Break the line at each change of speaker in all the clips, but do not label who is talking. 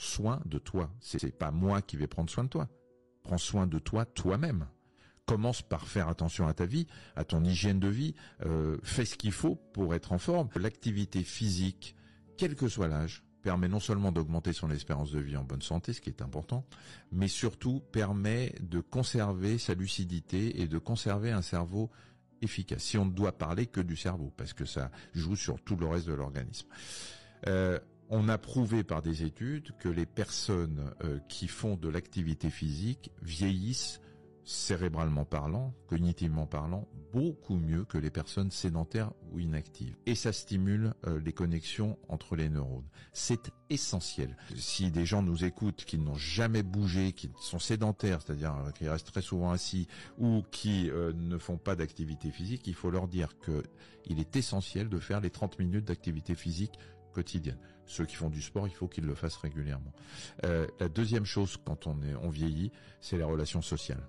soin de toi. C'est pas moi qui vais prendre soin de toi. Prends soin de toi toi-même. Commence par faire attention à ta vie, à ton hygiène de vie. Fais ce qu'il faut pour être en forme. L'activité physique, quel que soit l'âge, permet non seulement d'augmenter son espérance de vie en bonne santé, ce qui est important, mais surtout permet de conserver sa lucidité et de conserver un cerveau efficace. Si on ne doit parler que du cerveau, parce que ça joue sur tout le reste de l'organisme. On a prouvé par des études que les personnes qui font de l'activité physique vieillissent cérébralement parlant, cognitivement parlant, beaucoup mieux que les personnes sédentaires ou inactives. Et ça stimule les connexions entre les neurones. C'est essentiel. Si des gens nous écoutent qui n'ont jamais bougé, qui sont sédentaires, c'est-à-dire qui restent très souvent assis ou qui ne font pas d'activité physique, il faut leur dire qu'il est essentiel de faire les 30 minutes d'activité physique quotidienne. Ceux qui font du sport, il faut qu'ils le fassent régulièrement. La deuxième chose quand on vieillit, c'est les relations sociales.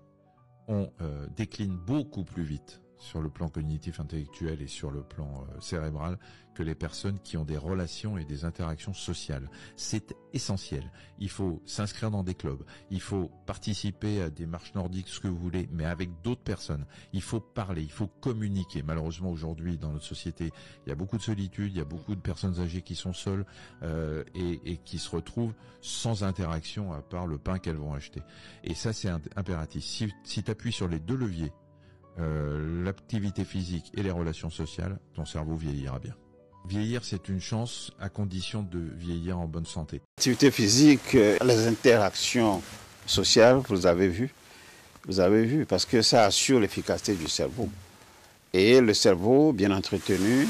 On décline beaucoup plus vite sur le plan cognitif intellectuel et sur le plan cérébral que les personnes qui ont des relations et des interactions sociales. C'est essentiel. Il faut s'inscrire dans des clubs, il faut participer à des marches nordiques, ce que vous voulez, mais avec d'autres personnes. Il faut parler, il faut communiquer. Malheureusement, aujourd'hui, dans notre société, il y a beaucoup de solitude, il y a beaucoup de personnes âgées qui sont seules et qui se retrouvent sans interaction à part le pain qu'elles vont acheter. Et ça, c'est impératif. Si tu appuies sur les deux leviers, l'activité physique et les relations sociales, ton cerveau vieillira bien. Vieillir, c'est une chance à condition de vieillir en bonne santé.
L'activité physique, les interactions sociales, vous avez vu, parce que ça assure l'efficacité du cerveau. Et le cerveau, bien entretenu,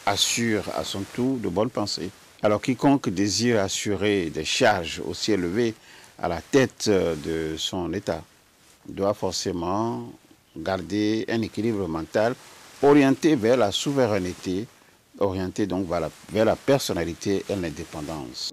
assure à son tour de bonnes pensées. Alors quiconque désire assurer des charges aussi élevées à la tête de son état doit forcément garder un équilibre mental orienté vers la souveraineté, orienté donc vers la personnalité et l'indépendance.